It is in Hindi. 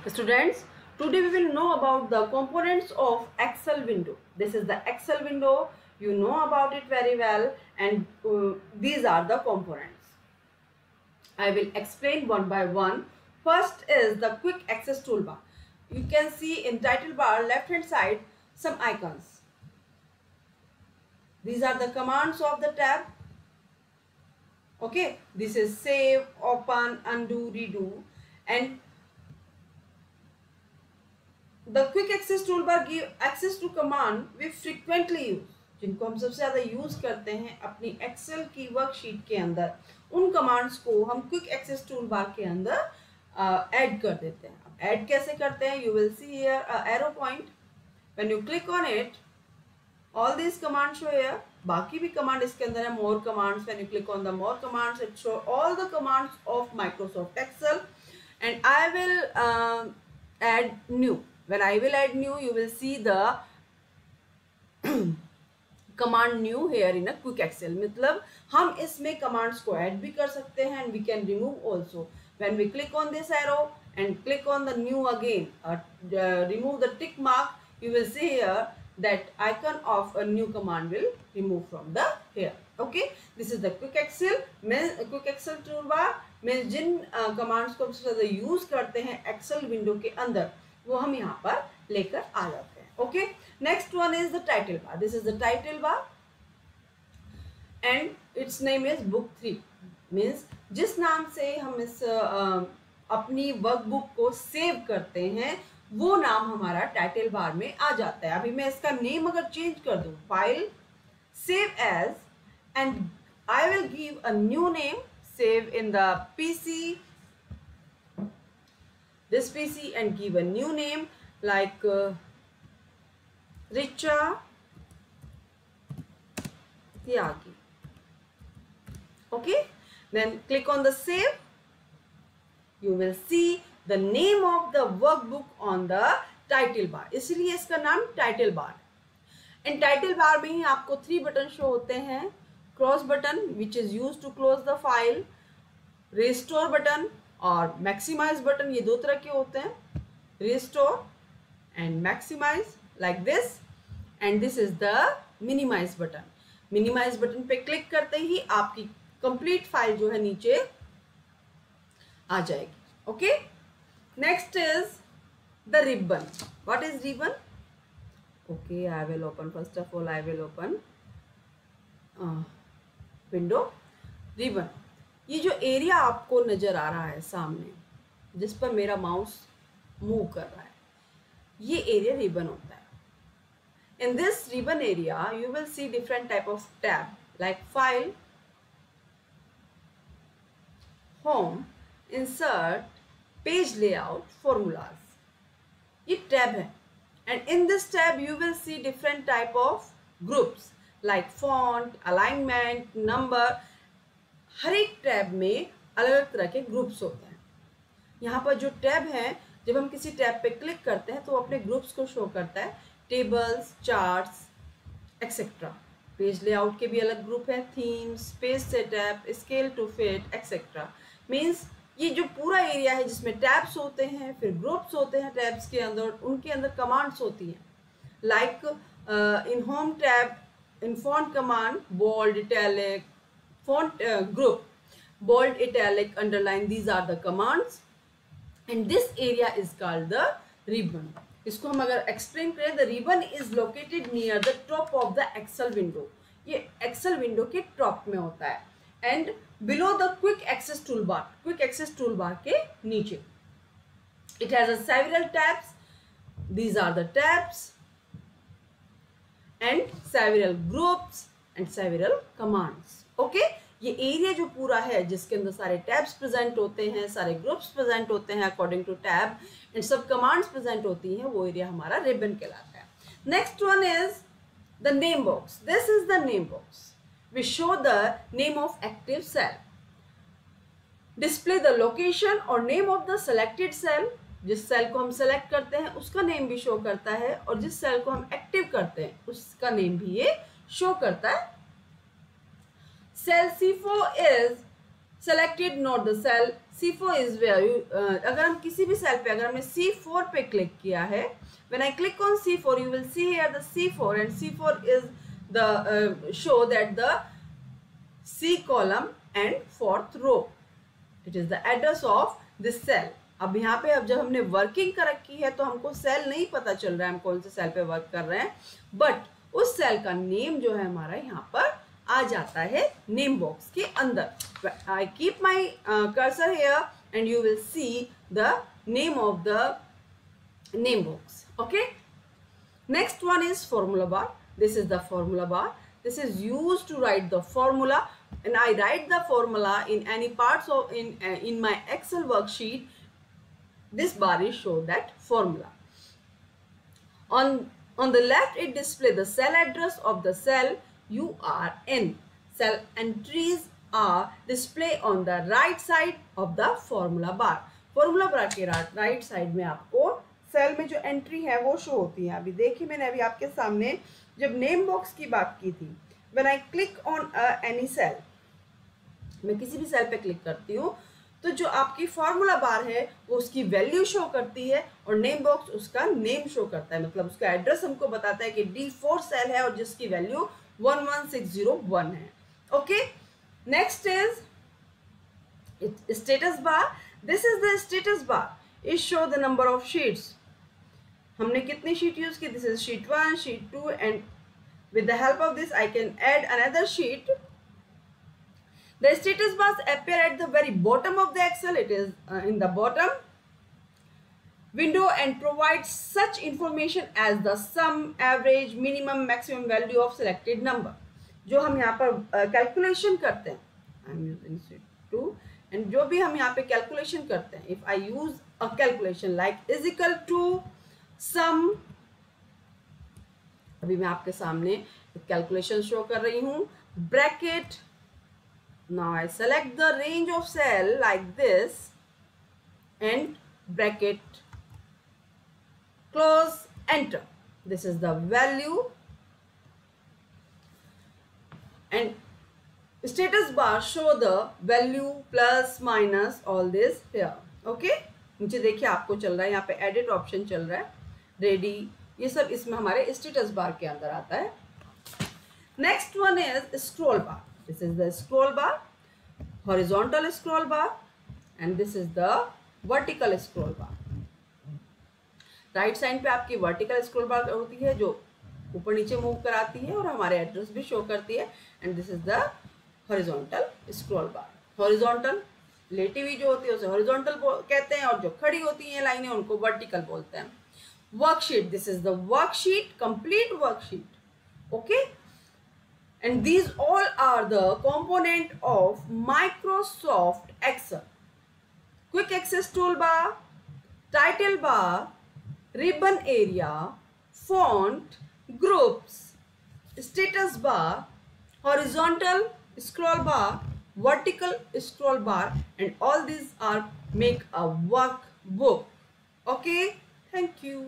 Students, today we will know about the components of Excel window. This is the Excel window. You know about it very well, and these are the components. I will explain one by one. First is the quick access toolbar. You can see in title bar left hand side some icons. These are the commands of the tab. Okay, this is save, open, undo, redo, and the quick access toolbar give access to command we frequently use, जिनको हम सबसे ज़्यादा यूज करते हैं अपनी एक्सेल की वर्कशीट के अंदर, उन कमांड्स को हम क्विक एक्सेस टूल बार के अंदर ऐड कर देते हैं. अब ऐड कैसे करते हैं? You will see here arrow point. When you click on it, all this command show here. बाकी भी कमांड इसके अंदर है, more commands. When you click on the more commands, it show all the commands of Microsoft Excel. And I will add new. When I will add new, you will see the command new here in a quick Excel. मतलब हम इसमें commands को add भी कर सकते हैं and we can remove also. When we click on this arrow and click on the new again, remove the tick mark, you will see here that icon of a new command will remove from the here. Okay, this is the quick Excel. quick Excel toolbar में जिन commands को सबसे ज़्यादा use करते हैं Excel window के अंदर, वो हम यहाँ पर लेकर आ जाते हैं. Okay, next one is the title bar. This is the title bar and it's name is book 3. Means जिस नाम से हम इस अपनी वर्कबुक को सेव करते हैं वो नाम हमारा टाइटल बार में आ जाता है. अभी मैं इसका नेम अगर चेंज कर दूं, file save as, and I will give a new name, save in the PC, this PC, and give a new name like Richa Tyagi. Okay, then click on the save. You will see the name of the workbook on the title bar. इसलिए इसका नाम title bar. In title bar में ही आपको 3 बटन शो होते हैं. Cross button which is used to close the file, restore button और मैक्सिमाइज बटन. ये 2 तरह के होते हैं, restore and maximise, like this. And this is the minimise button. Minimise button पे क्लिक करते ही आपकी कंप्लीट फाइल जो है नीचे आ जाएगी. Okay, next is the ribbon. What is ribbon? Okay, I will open, first of all I will open window. Ribbon, ये जो एरिया आपको नज़र आ रहा है सामने, जिस पर मेरा माउस मूव कर रहा है, ये एरिया रिबन होता है. In this ribbon area you will see different type of tab like file, home, insert, page layout, formulas. ये टैब है. And in this tab you will see different type of groups like font, alignment, number. हर एक टैब में अलग अलग तरह के ग्रुप्स होते हैं. यहाँ पर जो टैब है, जब हम किसी टैब पे क्लिक करते हैं तो वो अपने ग्रुप्स को शो करता है. Tables, charts, etcetera. Page layout के भी अलग ग्रुप है, themes, page setup, scale to fit, etcetera. Means ये जो पूरा एरिया है जिसमें टैब्स होते हैं, फिर ग्रुप्स होते हैं टैब्स के अंदर, उनके अंदर कमांड्स होती हैं. Like in home tab, in font command, bold, italic, font group, bold, italic, underline, these are the commands. And this area is called the ribbon. इसको हम अगर एक्सप्लेन करें, the ribbon is located near the top of the Excel window. ये Excel window के टॉप में होता है. And below the quick access toolbar, quick access toolbar के नीचे. It has a several tabs. These are the tabs and several groups and several commands. Okay, ये एरिया जो पूरा है जिसके अंदर सारे टैब्स प्रेजेंट होते हैं, सारे ग्रुप्स प्रेजेंट होते हैं अकॉर्डिंग टू टैब, एंड सब कमांड्स प्रेजेंट होती हैं, वो एरिया हमारा रिबन कहलाता है. Next one is the name box. This is the name box. We show the name of active cell, display the location और name of the selected cell. जिस सेल को हम सेलेक्ट करते हैं उसका नेम भी शो करता है, और जिस सेल को हम एक्टिव करते हैं उसका नेम भी ये शो करता है. Cell C4 is selected, not the cell C4 is where you अगर हम किसी भी सेल पे अगर हमने C4 पे क्लिक किया है, when I click on C4 you will see here the C4 and C4 is the show that the C column and 4th row. It is the address of this cell. अब यहाँ पे अब जब हमने वर्किंग कर रखी है तो हमको सेल नहीं पता चल रहा है हम कौन से सेल पे वर्क कर रहे हैं, बट उस सेल का नेम जो है हमारा यहाँ पर आ जाता है नेम बॉक्स के अंदर. I keep my cursor here and you will see the name of the name box. Okay, next one is formula bar. This is the formula bar. This is used to write the formula, and I write the formula in any parts of in my Excel worksheet. This bar is show that formula. On the left, it displays the cell address of the cell you are in. Cell entries are displayed on the right side of the formula bar. Formula bar के right side में आपको सेल में जो एंट्री है वो शो होती है. अभी देखिए मैंने अभी आपके सामने जब नेम बॉक्स की बात की थी, when I click on any cell, मैं किसी भी सेल पे क्लिक करती हूँ तो जो आपकी फॉर्मूला बार है वो उसकी वैल्यू शो करती है और नेम बॉक्स उसका नेम शो करता है, मतलब उसका एड्रेस हमको बताता है कि D4 सेल है और जिसकी वैल्यू 11601 है. Okay, next is status bar. This is the status bar. It show the number of sheets. हमने कितनी शीट यूज की? This is sheet 1, sheet 2 and with the help of this I can add another sheet. The status bars appear at the very bottom of the Excel. It is in the bottom window and provides such information as the sum, average, minimum, maximum value of selected number. जो हम यहाँ पर कैलकुलेशन करते हैं, I am using sheet 2, and जो भी हम यहाँ पे कैलकुलेशन करते हैं, if I use a calculation like is equal to sum, अभी मैं आपके सामने कैलकुलेशन शो कर रही हूं, bracket. Now I select the range of cell like this and bracket close, enter. This is the value and status bar show the value plus minus all this here. Okay, नीचे देखिए आपको चल रहा है यहाँ पे एडिट ऑप्शन चल रहा है, रेडी, ये सब इसमें हमारे स्टेटस बार के अंदर आता है. Next one is scroll bar. This is the scroll bar, horizontal scroll bar and this is the vertical scroll bar. Right side पे आपकी वर्टिकल स्क्रॉल बार होती है जो ऊपर नीचे मूव कराती है और हमारे एड्रेस भी शो करती है, and this is the horizontal scroll bar. Horizontal लेटी हुई जो होती है उसे हॉरिजॉन्टल कहते हैं और जो खड़ी होती हैं लाइनें उनको वर्टिकल बोलते हैं. Worksheet. This is the worksheet, complete worksheet. Okay, and these all are the component of Microsoft Excel. Quick access toolbar, title bar, ribbon area, font, groups, status bar, horizontal scroll bar, vertical scroll bar, and all these are make a workbook. Okay, thank you.